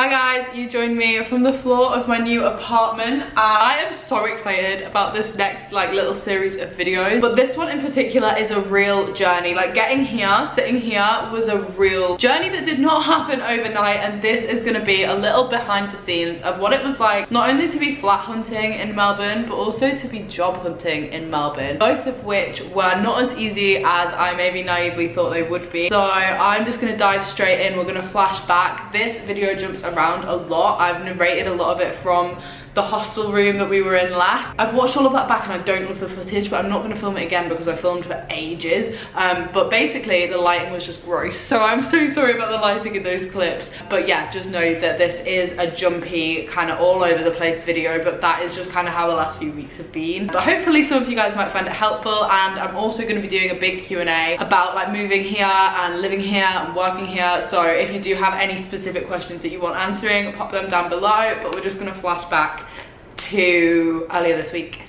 Hi guys, you joined me from the floor of my new apartment. I am so excited about this next little series of videos, but this one in particular is a real journey. Like getting here, sitting here was a real journey that did not happen overnight, and this is going to be a little behind the scenes of what it was like not only to be flat hunting in Melbourne but also to be job hunting in Melbourne, both of which were not as easy as I maybe naively thought they would be. So I'm just going to dive straight in. We're going to flash back. This video jumps around a lot. I've narrated a lot of it from the hostel room that we were in last. I've watched all of that back and I don't love the footage, but I'm not going to film it again because I filmed for ages. But basically the lighting was just gross, so I'm so sorry about the lighting in those clips. But yeah, just know that this is a jumpy, kind of all over the place video, but that is just kind of how the last few weeks have been. But hopefully some of you guys might find it helpful, and I'm also going to be doing a big Q&A about like moving here and living here and working here. So if you do have any specific questions that you want answering, pop them down below. But we're just going to flash back to earlier this week.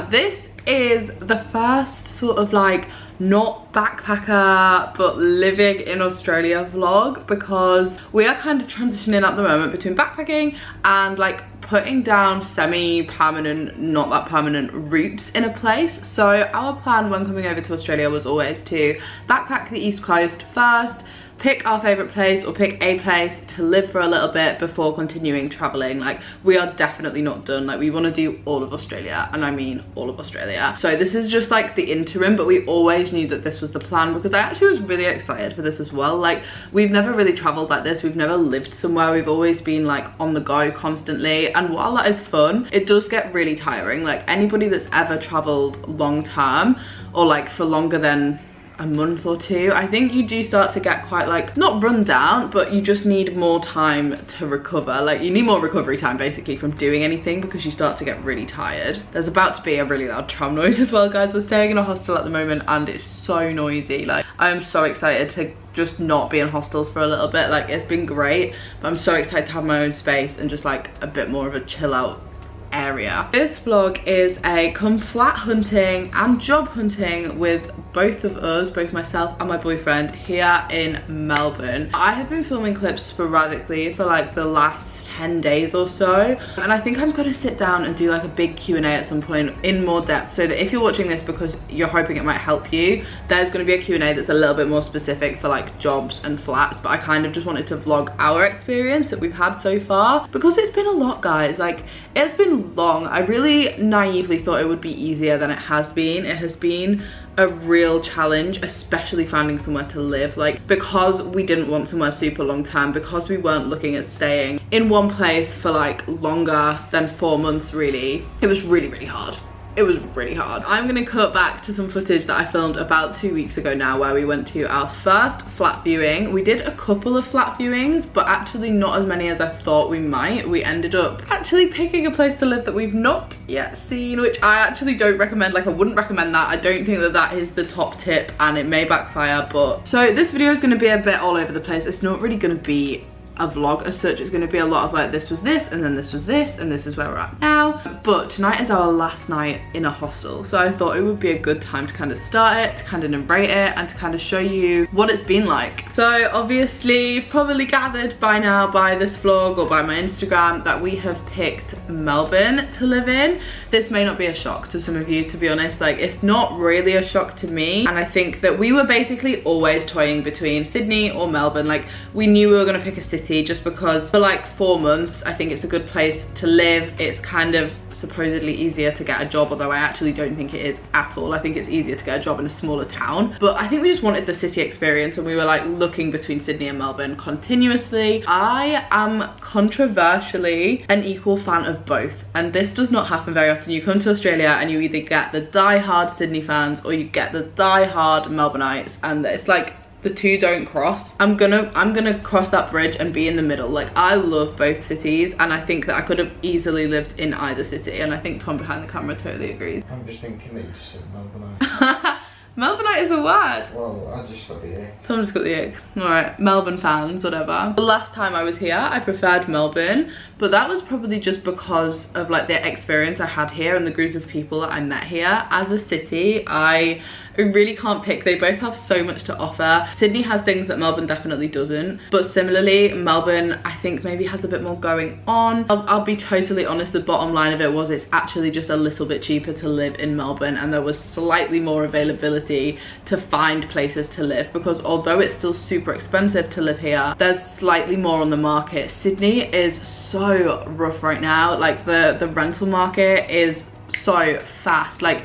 This is the first sort of like not backpacker but living in Australia vlog, because we are kind of transitioning at the moment between backpacking and like putting down semi-permanent, not that permanent roots in a place. So our plan when coming over to Australia was always to backpack the East Coast first, pick our favorite place or pick a place to live for a little bit before continuing traveling. Like we are definitely not done. Like we want to do all of Australia, and I mean all of Australia. So this is just like the interim, but we always knew that this was the plan because I actually was really excited for this as well. Like we've never really traveled like this. We've never lived somewhere. We've always been like on the go constantly, and while that is fun, it does get really tiring. Like anybody that's ever traveled long term or like for longer than a month or two, I think you do start to get quite like, not run down, but you just need more time to recover. Like you need more recovery time basically from doing anything because you start to get really tired. There's about to be a really loud tram noise as well, guys. We're staying in a hostel at the moment and it's so noisy. Like I'm so excited to just not be in hostels for a little bit. Like it's been great, but I'm so excited to have my own space and just like a bit more of a chill out area. This vlog is a come flat hunting and job hunting with both of us, both myself and my boyfriend, here in Melbourne. I have been filming clips sporadically for like the last 10 days or so, and I think I'm gonna sit down and do like a big Q&A at some point in more depth, so that if you're watching this because you're hoping it might help you, there's gonna be a Q&A that's a little bit more specific for like jobs and flats. But I kind of just wanted to vlog our experience that we've had so far because it's been a lot, guys. Like it's been long. I really naively thought it would be easier than it has been. It has been a real challenge, especially finding somewhere to live, like because we didn't want somewhere super long term, because we weren't looking at staying in one place for like longer than 4 months. Really, it was really hard. It was really hard. I'm gonna cut back to some footage that I filmed about 2 weeks ago now, where we went to our first flat viewing. We did a couple of flat viewings, but actually not as many as I thought we might. We ended up actually picking a place to live that we've not yet seen, which I actually don't recommend. Like I wouldn't recommend that. I don't think that that is the top tip and it may backfire. But so this video is gonna be a bit all over the place. It's not really gonna be a vlog as such. It's going to be a lot of like this was this and then this was this and this is where we're at now. But tonight is our last night in a hostel, so I thought it would be a good time to kind of start it, to kind of narrate it and to kind of show you what it's been like. So obviously you've probably gathered by now by this vlog or by my Instagram that we have picked Melbourne to live in. This may not be a shock to some of you, to be honest. Like it's not really a shock to me, and I think that we were basically always toying between Sydney or Melbourne. Like we knew we were going to pick a city just because for like 4 months I think it's a good place to live. It's kind of supposedly easier to get a job, although I actually don't think it is at all. I think it's easier to get a job in a smaller town, but I think we just wanted the city experience, and we were like looking between Sydney and Melbourne continuously. I am controversially an equal fan of both, and this does not happen very often. You come to Australia and you either get the die-hard Sydney fans or you get the die-hard Melbourneites, and it's like the two don't cross. I'm gonna cross that bridge and be in the middle. Like I love both cities, and I think that I could have easily lived in either city, and I think Tom behind the camera totally agrees. I'm just thinking that you just said Melbourne. Melbourneite is a word. Well, I just got the ick. Tom just got the ick. Alright, Melbourne fans, whatever. The last time I was here, I preferred Melbourne, but that was probably just because of like the experience I had here and the group of people that I met here. As a city, I I really can't pick. They both have so much to offer. Sydney has things that Melbourne definitely doesn't, but similarly Melbourne I think maybe has a bit more going on. I'll be totally honest, the bottom line of it was it's actually just a little bit cheaper to live in Melbourne, and there was slightly more availability to find places to live, because although it's still super expensive to live here, there's slightly more on the market. Sydney is so rough right now. Like the rental market is so fast. Like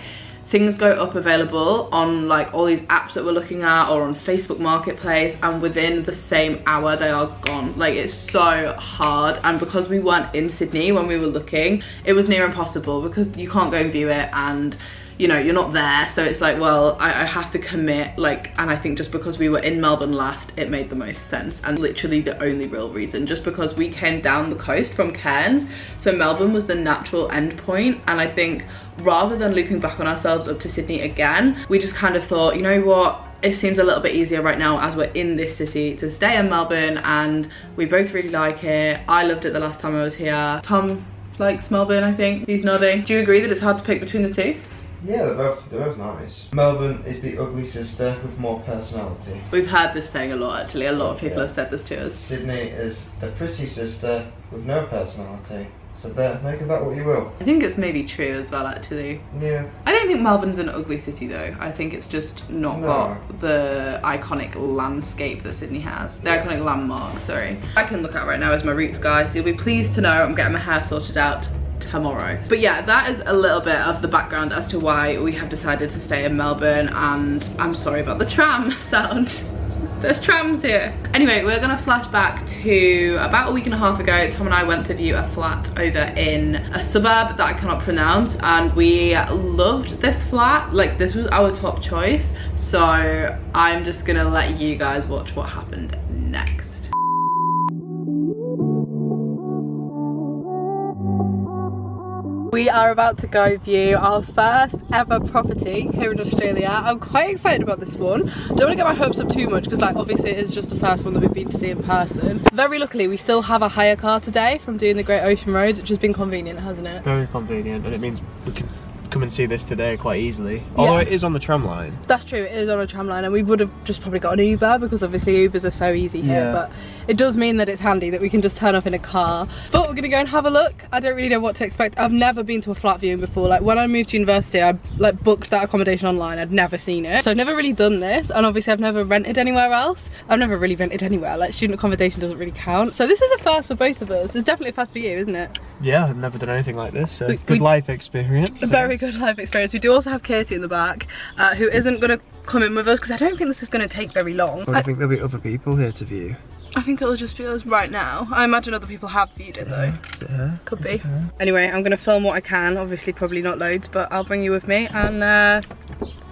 things go up available on like all these apps that we're looking at, or on Facebook Marketplace, and within the same hour they are gone. Like it's so hard, and because we weren't in Sydney when we were looking, it was near impossible, because you can't go and view it, and you know, you're not there. So it's like, well, I have to commit, like, and I think just because we were in Melbourne last, it made the most sense, and literally the only real reason, just because we came down the coast from Cairns, so Melbourne was the natural end point. And I think rather than looping back on ourselves up to Sydney again, we just kind of thought, you know what, it seems a little bit easier right now as we're in this city to stay in Melbourne, and we both really like it. I loved it the last time I was here. Tom likes Melbourne, I think. He's nodding. Do you agree that it's hard to pick between the two? Yeah, they're both nice. Melbourne is the ugly sister with more personality. We've heard this saying a lot, actually. A lot of people have said this to us. Sydney is the pretty sister with no personality. So there, make of that what you will. I think it's maybe true as well, actually. Yeah. I don't think Melbourne's an ugly city though. I think it's just not got the iconic landscape that Sydney has. The iconic landmark, sorry. I can look at right now is my roots, guys. You'll be pleased to know I'm getting my hair sorted out tomorrow. But yeah, that is a little bit of the background as to why we have decided to stay in Melbourne, and I'm sorry about the tram sound. There's trams here. Anyway, we're gonna flash back to about a week and a half ago. Tom and I went to view a flat over in a suburb that I cannot pronounce, and we loved this flat. Like, this was our top choice. So I'm just gonna let you guys watch what happened next. We are about to go view our first ever property here in Australia. I'm quite excited about this one. I don't want to get my hopes up too much, because like obviously it is just the first one that we've been to see in person. Very luckily we still have a hire car today from doing the Great Ocean Roads, which has been convenient, hasn't it? Very convenient, and it means we can come and see this today quite easily. Although it is on the tram line. That's true, it is on a tram line, and we would have just probably got an Uber, because obviously Ubers are so easy here, but it does mean that it's handy that we can just turn off in a car. But we're gonna go and have a look. I don't really know what to expect. I've never been to a flat viewing before. Like when I moved to university, I like booked that accommodation online. I'd never seen it, so I've never really done this, and obviously I've never rented anywhere else. I've never really rented anywhere, like student accommodation doesn't really count. So this is a first for both of us. It's definitely a first for you, isn't it? Yeah, I've never done anything like this, so good life experience. Very good life experience. We do also have Katie in the back, who isn't going to come in with us, because I don't think this is going to take very long. Or do you think there'll be other people here to view? I think it'll just be us right now. I imagine other people have viewed it though. Is it her? Could be. Anyway, I'm going to film what I can. Obviously probably not loads, but I'll bring you with me, and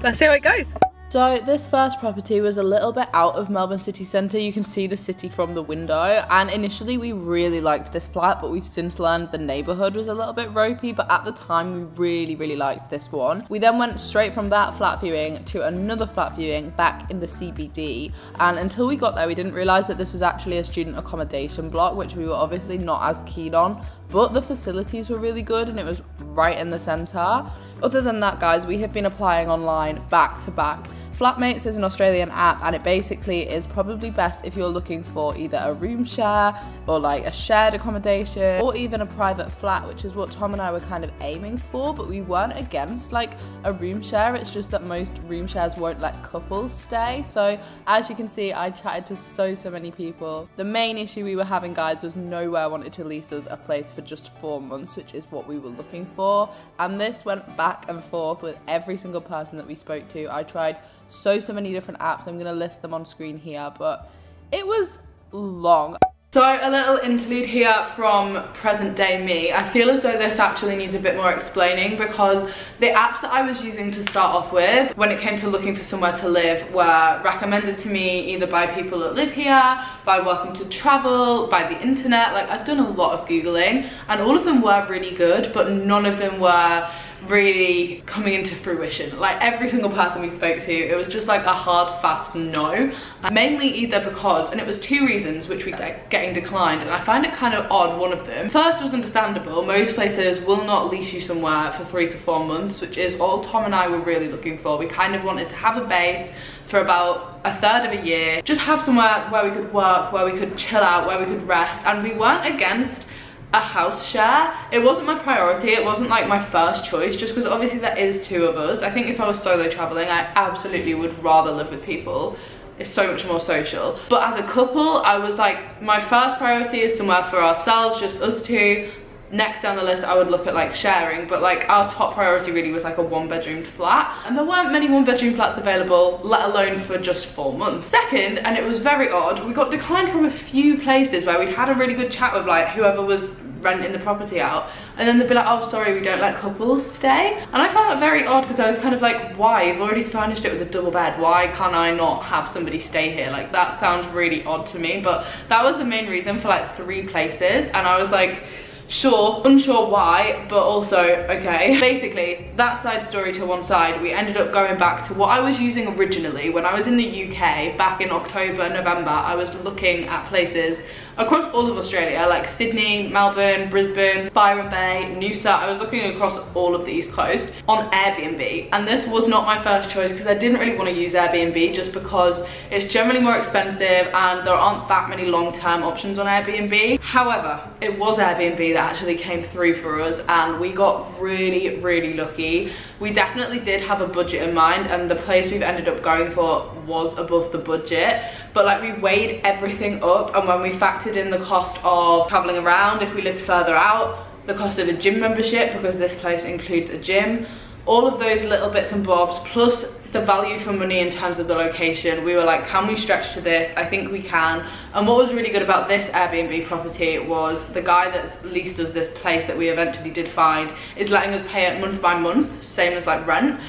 let's see how it goes. So this first property was a little bit out of Melbourne city centre. You can see the city from the window, and initially we really liked this flat, but we've since learned the neighbourhood was a little bit ropey, but at the time we really liked this one. We then went straight from that flat viewing to another flat viewing back in the CBD, and until we got there we didn't realise that this was actually a student accommodation block, which we were obviously not as keen on, but the facilities were really good and it was right in the centre. Other than that, guys, we have been applying online back to back. Flatmates is an Australian app, and it basically is probably best if you're looking for either a room share or like a shared accommodation, or even a private flat, which is what Tom and I were kind of aiming for, but we weren't against like a room share. It's just that most room shares won't let couples stay. So as you can see, I chatted to so many people. The main issue we were having, guys, was nowhere wanted to lease us a place for just 4 months, which is what we were looking for. And this went back and forth with every single person that we spoke to. I tried so many different apps. I'm gonna list them on screen here, but it was long. So a little interlude here from present day me. I feel as though this actually needs a bit more explaining, because the apps that I was using to start off with when it came to looking for somewhere to live were recommended to me either by people that live here, by Welcome to Travel, by the internet. Like, I've done a lot of Googling, and all of them were really good, but none of them were really coming into fruition. Like every single person we spoke to, it was just like a hard, fast no. Mainly either because, and it was 2 reasons which we kept getting declined, and I find it kind of odd, one of them. First was understandable. Most places will not lease you somewhere for 3 to 4 months, which is all Tom and I were really looking for. We kind of wanted to have a base for about a third of a year, just have somewhere where we could work, where we could chill out, where we could rest, and we weren't against a house share. It wasn't my priority, it wasn't like my first choice, just because obviously there is 2 of us. I think if I was solo traveling, I absolutely would rather live with people. It's so much more social. But as a couple, I was like, my first priority is somewhere for ourselves, just us 2. Next down the list, I would look at like sharing, but like our top priority really was like a 1-bedroomed flat, and there weren't many 1-bedroom flats available, let alone for just 4 months. Second, and it was very odd, we got declined from a few places where we'd had a really good chat with like whoever was renting the property out, and then they'd be like, oh sorry, we don't let couples stay. And I found that very odd, because I was kind of like, why? You've already furnished it with a double bed, why can't I not have somebody stay here? Like that sounds really odd to me. But that was the main reason for like 3 places, and I was like, sure, unsure why, but also okay. Basically, that side story to one side, we ended up going back to what I was using originally when I was in the UK back in October, November. I was looking at places across all of Australia, like Sydney, Melbourne, Brisbane, Byron Bay, Noosa. I was looking across all of the East Coast on Airbnb, and this was not my first choice because I didn't really want to use Airbnb, just because it's generally more expensive and there aren't that many long-term options on Airbnb. However, it was Airbnb that actually came through for us, and we got really, really lucky. We definitely did have a budget in mind, and the place we've ended up going for was above the budget, but like we weighed everything up, and when we factored in the cost of traveling around if we lived further out, the cost of a gym membership, because this place includes a gym, all of those little bits and bobs, plus the value for money in terms of the location, we were like, can we stretch to this? I think we can. And what was really good about this Airbnb property was the guy that's leased us this place that we eventually did find is letting us pay it month by month, same as like rent,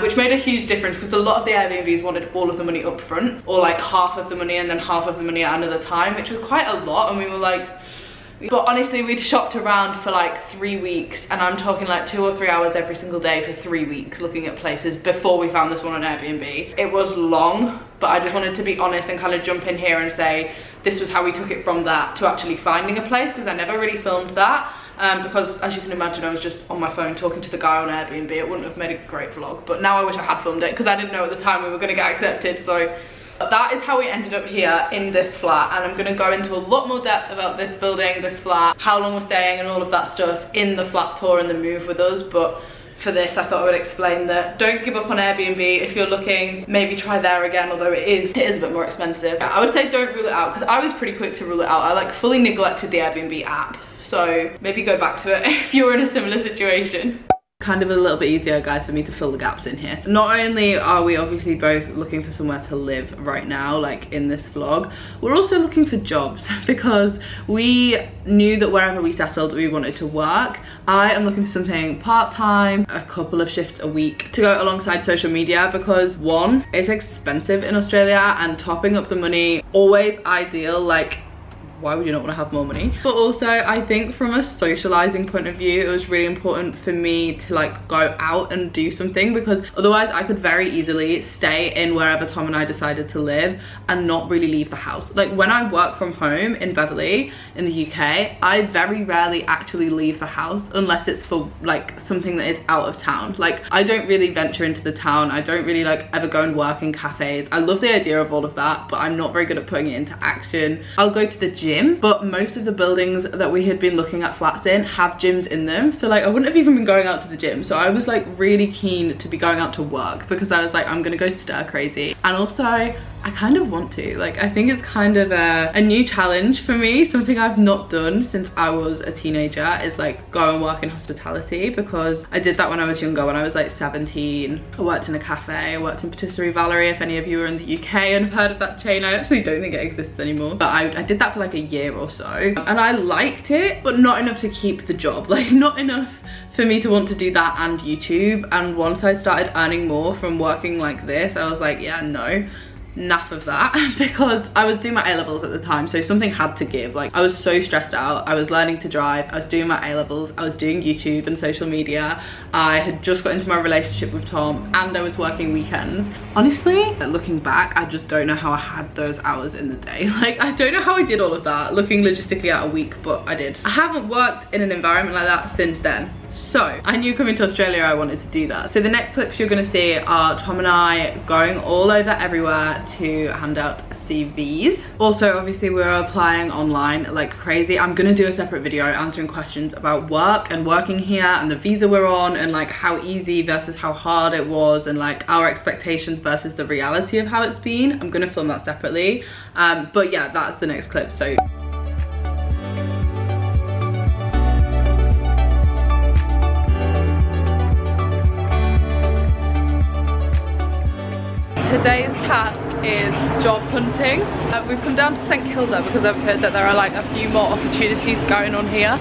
which made a huge difference, because a lot of the Airbnbs wanted all of the money up front, or like half of the money and then half of the money at another time, which was quite a lot. And we were like, but honestly, we'd shopped around for like 3 weeks, and I'm talking like 2 or 3 hours every single day for 3 weeks looking at places before we found this one on Airbnb. It was long, but I just wanted to be honest and kind of jump in here and say this was how we took it from that to actually finding a place, because I never really filmed that. Because as you can imagine, I was just on my phone talking to the guy on Airbnb. It wouldn't have made a great vlog, but now I wish I had filmed it, because I didn't know at the time we were going to get accepted. So that is how we ended up here in this flat, and I'm going to go into a lot more depth about this building, this flat, how long we're staying and all of that stuff in the flat tour and the move with us. But for this, I thought I would explain that don't give up on Airbnb. If you're looking, maybe try there again, although it is a bit more expensive. I would say don't rule it out, because I was pretty quick to rule it out. I like fully neglected the Airbnb app, so maybe go back to it if you're in a similar situation. Kind of a little bit easier, guys, for me to fill the gaps in here. Not only are we obviously both looking for somewhere to live right now, like in this vlog, we're also looking for jobs, because we knew that wherever we settled we wanted to work. I am looking for something part-time, a couple of shifts a week, to go alongside social media, because one, it's expensive in Australia, and topping up the money, always ideal. Like, why would you not want to have more money? But also, I think from a socializing point of view, it was really important for me to like go out and do something, because otherwise I could very easily stay in wherever Tom and I decided to live and not really leave the house. Like when I work from home in Beverley in the UK, I very rarely actually leave the house unless it's for like something that is out of town. Like I don't really venture into the town. I don't really like ever go and work in cafes. I love the idea of all of that, but I'm not very good at putting it into action. I'll go to the gym, but most of the buildings that we had been looking at flats in have gyms in them, so like I wouldn't have even been going out to the gym. So I was like really keen to be going out to work, because I was like, I'm gonna go stir crazy. And also I kind of want to, like, I think it's kind of a new challenge for me, something I've not done since I was a teenager, is like go and work in hospitality, because I did that when I was younger, when I was like 17. I worked in a cafe, I worked in Patisserie Valerie, if any of you are in the UK and have heard of that chain. I actually don't think it exists anymore, but I did that for like a year or so, and I liked it, but not enough to keep the job, like not enough for me to want to do that and YouTube. And once I started earning more from working like this, I was like, yeah, no, naff of that because I was doing my A-levels at the time, so something had to give. Like, I was so stressed out. I was learning to drive, I was doing my A-levels, I was doing YouTube and social media, I had just got into my relationship with Tom, and I was working weekends. Honestly, looking back, I just don't know how I had those hours in the day. Like, I don't know how I did all of that, looking logistically at a week, but I did. I haven't worked in an environment like that since then. So I knew coming to Australia I wanted to do that. So the next clips you're gonna see are Tom and I going all over everywhere to hand out CVs. Also, obviously we're applying online like crazy. I'm gonna do a separate video answering questions about work and working here and the visa we're on and like how easy versus how hard it was and like our expectations versus the reality of how it's been. I'm gonna film that separately. But yeah, that's the next clip. So today's task is job hunting. We've come down to St Kilda because I've heard that there are like a few more opportunities going on here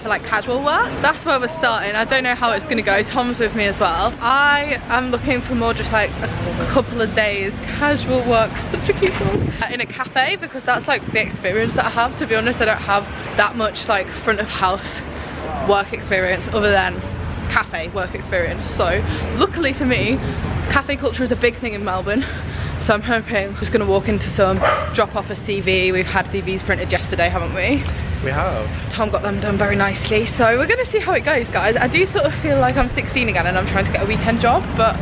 for like casual work. That's where we're starting. I don't know how it's gonna go. Tom's with me as well. I am looking for more just like a couple of days casual work, such a cute dog, in a cafe, because that's like the experience that I have. To be honest, I don't have that much like front of house work experience other than cafe work experience. So luckily for me, cafe culture is a big thing in Melbourne, so I'm hoping I'm just gonna walk into some, drop off a CV. We've had CVs printed yesterday, haven't we? We have. Tom got them done very nicely, so we're gonna see how it goes, guys. I do sort of feel like I'm 16 again and I'm trying to get a weekend job, but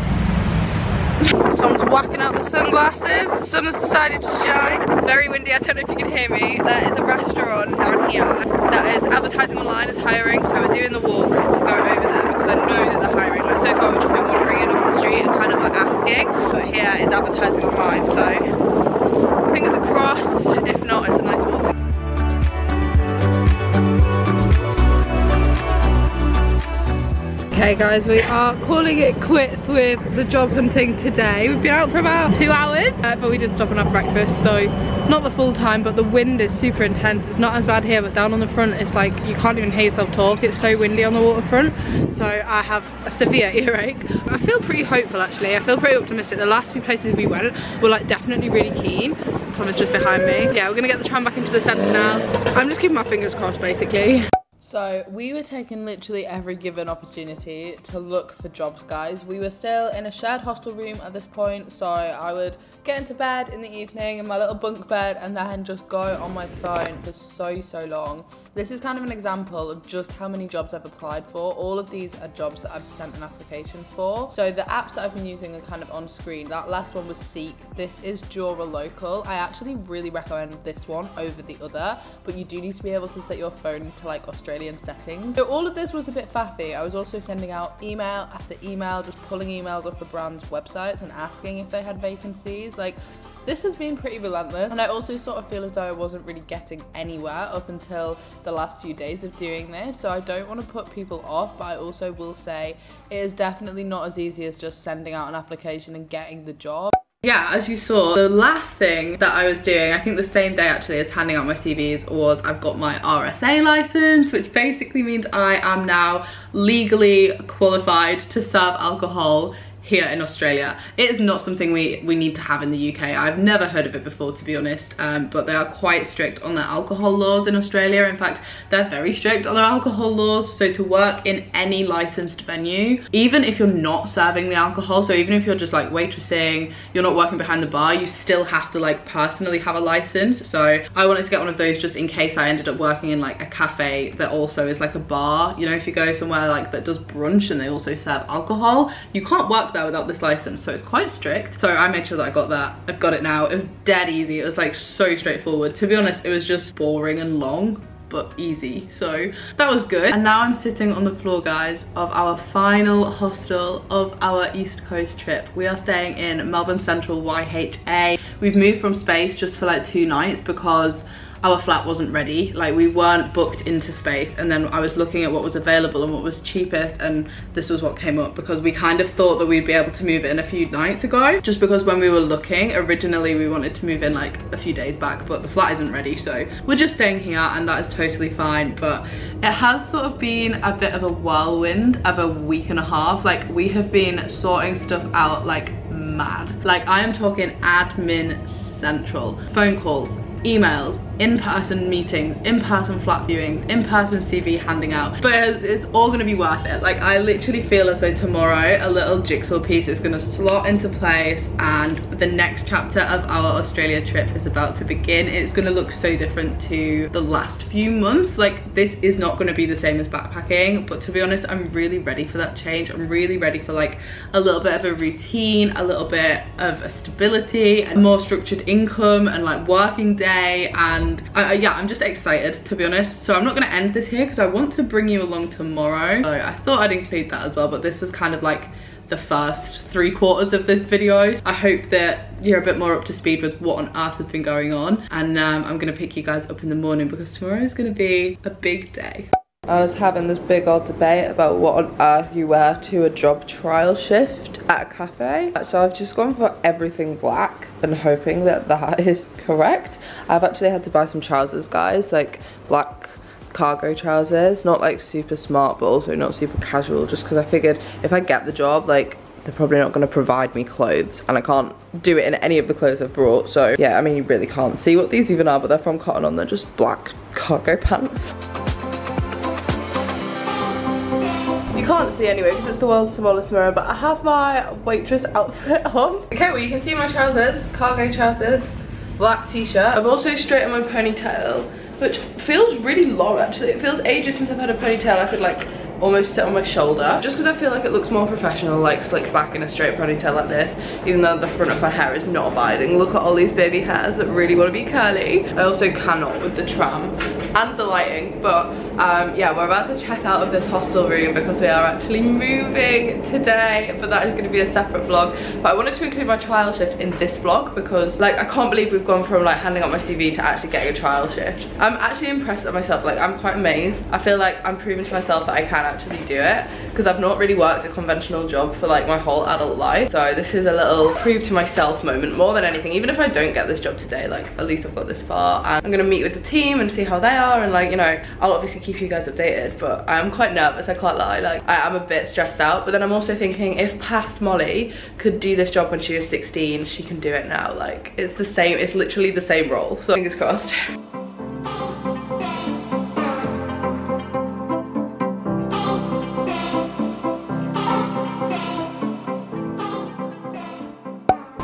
Tom's whacking out the sunglasses. The sun has decided to shine. It's very windy, I don't know if you can hear me. There is a restaurant down here that is advertising online as hiring, so we're doing the walk to go over there because I know that they're hiring. Like, so far we've just been wandering in off the street and kind of like asking, but here is advertising online, so fingers are crossed. If not, it's a nice walk. Okay guys, we are calling it quits with the job hunting today. We've been out for about 2 hours, but we did stop and have breakfast, so not the full time, but the wind is super intense. It's not as bad here, but down on the front it's like you can't even hear yourself talk. It's so windy on the waterfront, so I have a severe earache. I feel pretty hopeful actually. I feel pretty optimistic. The last few places we went were like definitely really keen. Tom is just behind me. Yeah, we're gonna get the tram back into the centre now. I'm just keeping my fingers crossed basically. So we were taking literally every given opportunity to look for jobs, guys. We were still in a shared hostel room at this point, so I would get into bed in the evening in my little bunk bed and then just go on my phone for so long. This is kind of an example of just how many jobs I've applied for. All of these are jobs that I've sent an application for. So the apps that I've been using are kind of on screen. That last one was Seek. This is Jura Local. I actually really recommend this one over the other, but you do need to be able to set your phone to like Australian settings. So all of this was a bit faffy. I was also sending out email after email, just pulling emails off the brand's websites and asking if they had vacancies. Like, this has been pretty relentless, and I also sort of feel as though I wasn't really getting anywhere up until the last few days of doing this, so I don't want to put people off, but I also will say it is definitely not as easy as just sending out an application and getting the job. Yeah, as you saw, the last thing that I was doing, I think the same day actually as handing out my CVs, was I've got my RSA license, which basically means I am now legally qualified to serve alcohol here in Australia. It is not something we need to have in the UK. I've never heard of it before, to be honest, but they are quite strict on their alcohol laws in Australia. In fact, they're very strict on their alcohol laws. So to work in any licensed venue, even if you're not serving the alcohol, so even if you're just like waitressing, you're not working behind the bar, you still have to like personally have a license. So I wanted to get one of those just in case I ended up working in like a cafe that also is like a bar. You know, if you go somewhere like that does brunch and they also serve alcohol, you can't work there without this license, so it's quite strict. So I made sure that I got that. I've got it now. It was dead easy. It was like so straightforward. To be honest, it was just boring and long, but easy, so that was good. And now I'm sitting on the floor, guys, of our final hostel of our East Coast trip. We are staying in Melbourne Central YHA. We've moved from Space just for like 2 nights because our flat wasn't ready. Like, we weren't booked into Space, and then I was looking at what was available and what was cheapest, and this was what came up because we kind of thought that we'd be able to move in a few nights ago, just because when we were looking originally we wanted to move in like a few days back, but the flat isn't ready, so we're just staying here, and that is totally fine. But it has sort of been a bit of a whirlwind of a week and a half. Like, we have been sorting stuff out like mad. Like, I am talking admin central. Phone calls, emails, in-person meetings, in-person flat viewings, in-person CV handing out, but it's all gonna be worth it. Like, I literally feel as though tomorrow a little jigsaw piece is gonna slot into place and the next chapter of our Australia trip is about to begin. It's gonna look so different to the last few months. Like, this is not gonna be the same as backpacking, but to be honest, I'm really ready for that change. I'm really ready for like a little bit of a routine, a little bit of a stability and more structured income and like working day. And yeah, I'm just excited, to be honest. So I'm not gonna end this here because I want to bring you along tomorrow. So I thought I'd include that as well, but this was kind of like the first 3/4 of this video. I hope that you're a bit more up to speed with what on earth has been going on. And I'm gonna pick you guys up in the morning because tomorrow is gonna be a big day. I was having this big old debate about what on earth you wear to a job trial shift at a cafe. So I've just gone for everything black and hoping that that is correct. I've actually had to buy some trousers, guys, like black cargo trousers, not like super smart but also not super casual, just because I figured if I get the job, like, they're probably not going to provide me clothes and I can't do it in any of the clothes I've brought. So yeah, I mean, you really can't see what these even are, but they're from Cotton On. They're just black cargo pants. You can't see anyway because it's the world's smallest mirror, but I have my waitress outfit on. Okay, well, you can see my trousers, cargo trousers, black t-shirt. I've also straightened my ponytail, which feels really long actually. It feels ages since I've had a ponytail. I could like almost sit on my shoulder, just because I feel like it looks more professional, like slicked back in a straight ponytail like this, even though the front of my hair is not abiding. Look at all these baby hairs that really want to be curly. I also cannot with the tram and the lighting, but yeah, we're about to check out of this hostel room because we are actually moving today, but that is going to be a separate vlog. But I wanted to include my trial shift in this vlog because, like, I can't believe we've gone from like handing out my CV to actually getting a trial shift. I'm actually impressed at myself. Like, I'm quite amazed. I feel like I'm proving to myself that I can actually do it because I've not really worked a conventional job for like my whole adult life. So this is a little prove to myself moment more than anything. Even if I don't get this job today, like, at least I've got this far, and I'm gonna meet with the team and see how they are, and like, you know, I'll obviously keep you guys updated, but I am quite nervous, I can't lie. Like, I am a bit stressed out, but then I'm also thinking if past Molly could do this job when she was 16, she can do it now. Like, it's the same, it's literally the same role, so fingers crossed.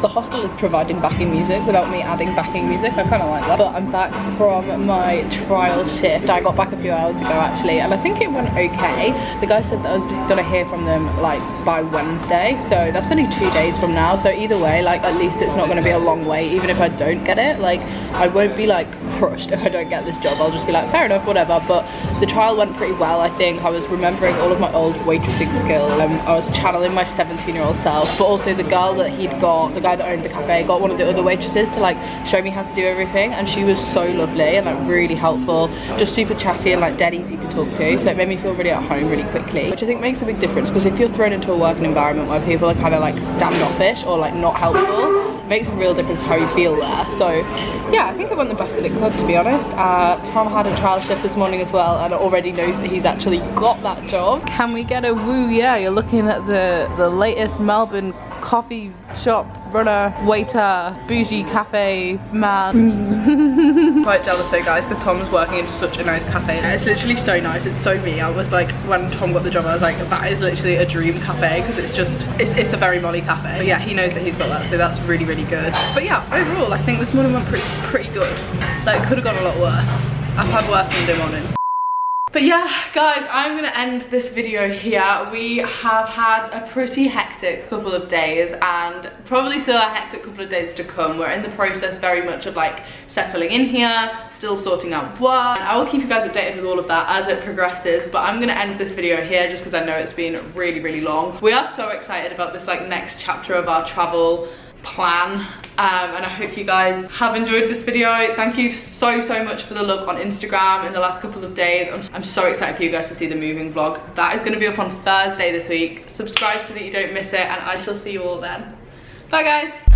The hostel is providing backing music without me adding backing music. I kind of like that. But I'm back from my trial shift. I got back a few hours ago actually, and I think it went okay. The guy said that I was gonna hear from them like by Wednesday, so that's only 2 days from now. So either way, like, at least it's not gonna be a long wait. Even if I don't get it, like, I won't be like crushed if I don't get this job. I'll just be like, fair enough, whatever. But the trial went pretty well. I think I was remembering all of my old waitressing skills. I was channeling my 17-year-old self, but also the girl that he'd got, the guy that owned the cafe, got one of the other waitresses to like show me how to do everything, and she was so lovely and like really helpful, just super chatty and like dead easy to talk to. So it made me feel really at home really quickly, which I think makes a big difference, because if you're thrown into a working environment where people are kind of like standoffish or like not helpful, it makes a real difference how you feel there. So yeah, I think it went the best that it could, to be honest. Tom had a trial shift this morning as well and already knows that he's actually got that job. Can we get a woo yeah? You're looking at the latest Melbourne coffee shop runner, waiter, bougie cafe man. Quite jealous though, guys, because Tom's working in such a nice cafe. It's literally so nice, it's so me. I was like, when Tom got the job, I was like, that is literally a dream cafe, because it's just, it's a very Molly cafe. But yeah, he knows that he's got that, so that's really, really good. But yeah, overall, I think this morning went pretty good. Like, it could have gone a lot worse. I've had worse Monday mornings. But yeah, guys, I'm gonna end this video here. We have had a pretty hectic couple of days, and probably still a hectic couple of days to come. We're in the process very much of like settling in here, still sorting out work. I will keep you guys updated with all of that as it progresses, but I'm gonna end this video here just because I know it's been really, really long. We are so excited about this like next chapter of our travel plan, and I hope you guys have enjoyed this video. Thank you so much for the love on Instagram in the last couple of days. I'm so excited for you guys to see the moving vlog. That is going to be up on Thursday this week. Subscribe so that you don't miss it, and I shall see you all then. Bye guys.